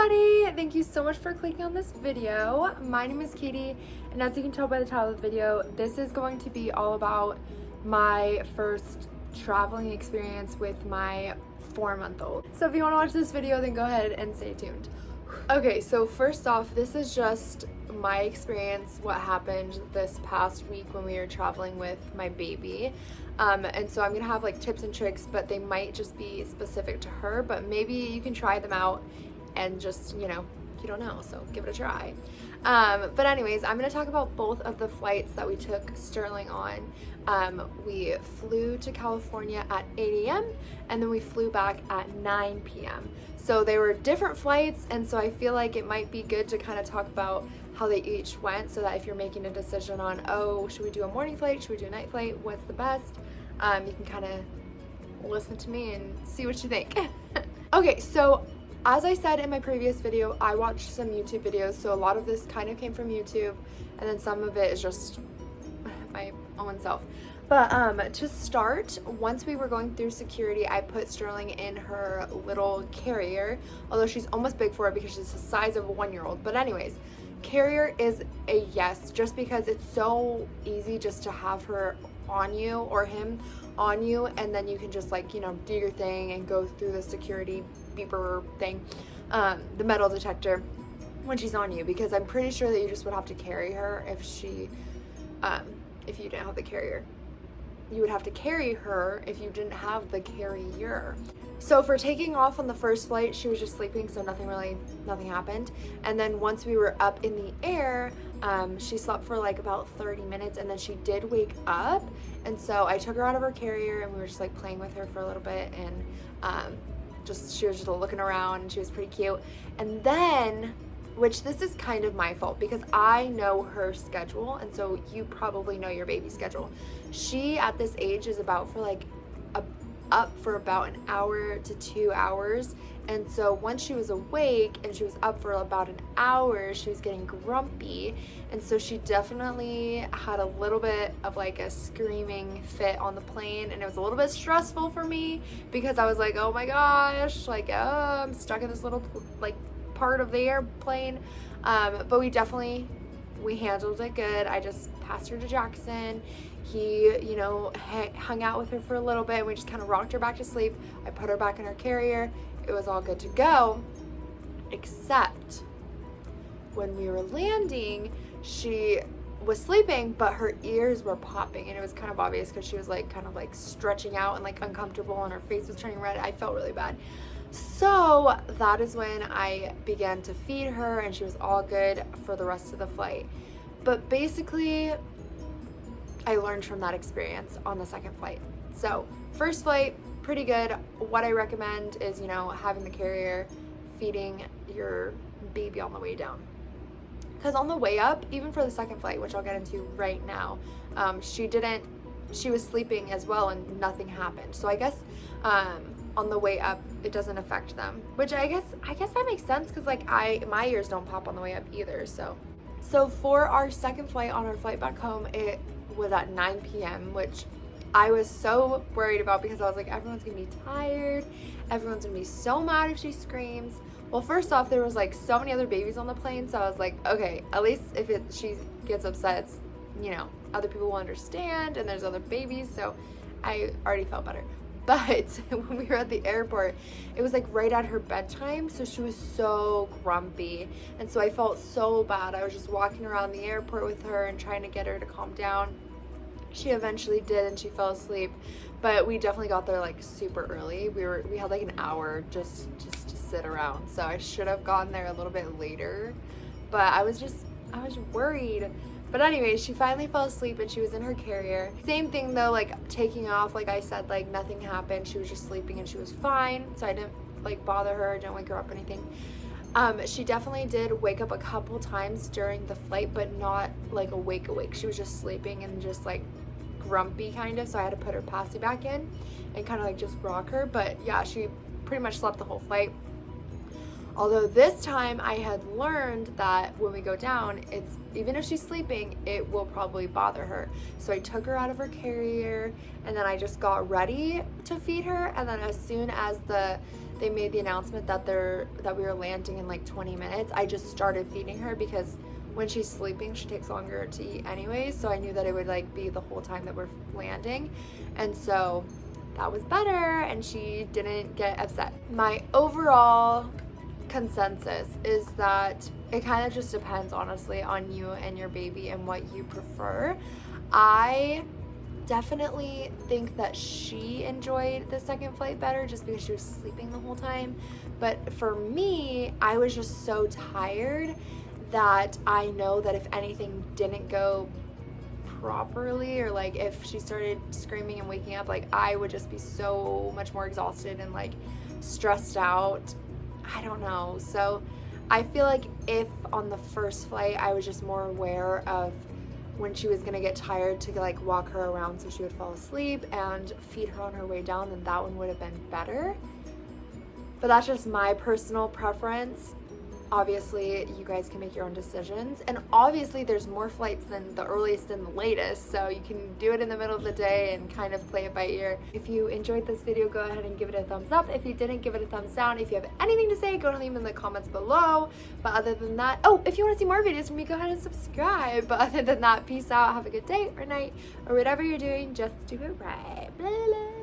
everybody! Thank you so much for clicking on this video. My name is Katie, and as you can tell by the title of the video, this is going to be all about my first traveling experience with my 4-month-old. So if you want to watch this video, then go ahead and stay tuned. Okay, so first off, this is just my experience, what happened this past week when we were traveling with my baby. And so I'm gonna have like tips and tricks, but they might just be specific to her, but maybe you can try them out and just, you don't know, so give it a try. But anyways, I'm gonna talk about both of the flights that we took Sterling on. We flew to California at 8 a.m. and then we flew back at 9 p.m. So they were different flights, and so I feel like it might be good to kind of talk about how they each went, so that if you're making a decision on, oh, should we do a morning flight, should we do a night flight, what's the best, you can kind of listen to me and see what you think. Okay, so as I said in my previous video, I watched some YouTube videos, so a lot of this kind of came from YouTube, and then some of it is just my own self. But to start, once we were going through security, I put Sterling in her little carrier, although she's almost big for it because she's the size of a 1-year-old. But anyways, carrier is a yes, just because it's so easy just to have her on you or him on you, and then you can just like, do your thing and go through the security beeper thing, the metal detector when she's on you, because I'm pretty sure that you just would have to carry her if you didn't have the carrier. You would have to carry her if you didn't have the carrier. So for taking off on the first flight, she was just sleeping, so nothing happened. And then once we were up in the air, she slept for like about 30 minutes, and then she did wake up. And so I took her out of her carrier, and we were just like playing with her for a little bit, and she was just looking around, and she was pretty cute. And then, which this is kind of my fault because I know her schedule, and so you probably know your baby's schedule. She at this age is up for about an hour to 2 hours, and so once she was awake and she was up for about an hour, she was getting grumpy, and so she definitely had a little bit of like a screaming fit on the plane, and it was a little bit stressful for me because I was like, oh my gosh, like I'm stuck in this little like part of the airplane. But we handled it good. I just passed her to Jackson. He, hung out with her for a little bit, and we just kind of rocked her back to sleep. I put her back in her carrier. It was all good to go, except when we were landing, she was sleeping, but her ears were popping, and it was kind of obvious because she was like kind of like stretching out and like uncomfortable, and her face was turning red. I felt really bad. So that is when I began to feed her, and she was all good for the rest of the flight. But basically, I learned from that experience on the second flight. So first flight, pretty good. What I recommend is, having the carrier, feeding your baby on the way down. Because on the way up, even for the second flight, which I'll get into right now, she was sleeping as well, and nothing happened. So I guess on the way up, it doesn't affect them, which I guess that makes sense, because like my ears don't pop on the way up either. So for our second flight, on our flight back home, it was at 9 p.m., which I was so worried about because I was like, everyone's gonna be tired, everyone's gonna be so mad if she screams. Well, first off, there was like so many other babies on the plane, so I was like, okay, at least if she gets upset, it's, other people will understand, and there's other babies, so I already felt better. But when we were at the airport, it was like right at her bedtime, so she was so grumpy, and so I felt so bad. I was just walking around the airport with her and trying to get her to calm down. She eventually did, and she fell asleep, but we definitely got there like super early. We had like an hour just to sit around, so I should have gotten there a little bit later, but I was worried. But anyways, she finally fell asleep, and she was in her carrier. Same thing though, like taking off, like I said, like nothing happened. She was just sleeping, and she was fine, so I didn't like bother her, didn't wake her up or anything. She definitely did wake up a couple times during the flight, but not like awake. She was just sleeping and just like grumpy kind of, so I had to put her passy back in and kind of like just rock her. But yeah, she pretty much slept the whole flight. Although this time I had learned that when we go down, it's even if she's sleeping, it will probably bother her. So I took her out of her carrier, and then I just got ready to feed her, and then as soon as the they made the announcement that we were landing in like 20 minutes, I just started feeding her because when she's sleeping, she takes longer to eat anyways. So I knew that it would like be the whole time that we're landing. And so that was better and she didn't get upset. My overall consensus is that it kind of just depends honestly on you and your baby and what you prefer. I definitely think that she enjoyed the second flight better just because she was sleeping the whole time. But for me, I was just so tired that I know that if anything didn't go properly, or like if she started screaming and waking up, like I would just be so much more exhausted and like stressed out. I don't know. So I feel like if on the first flight I was just more aware of when she was gonna get tired to like walk her around so she would fall asleep and feed her on her way down, then that one would have been better. But that's just my personal preference. Obviously, you guys can make your own decisions. And obviously, there's more flights than the earliest and the latest, so you can do it in the middle of the day and kind of play it by ear. If you enjoyed this video, go ahead and give it a thumbs up. If you didn't, give it a thumbs down. If you have anything to say, go and leave them in the comments below. But other than that, oh, if you want to see more videos from me, go ahead and subscribe. But other than that, peace out, have a good day or night, or whatever you're doing, just do it right. Blah, blah, blah.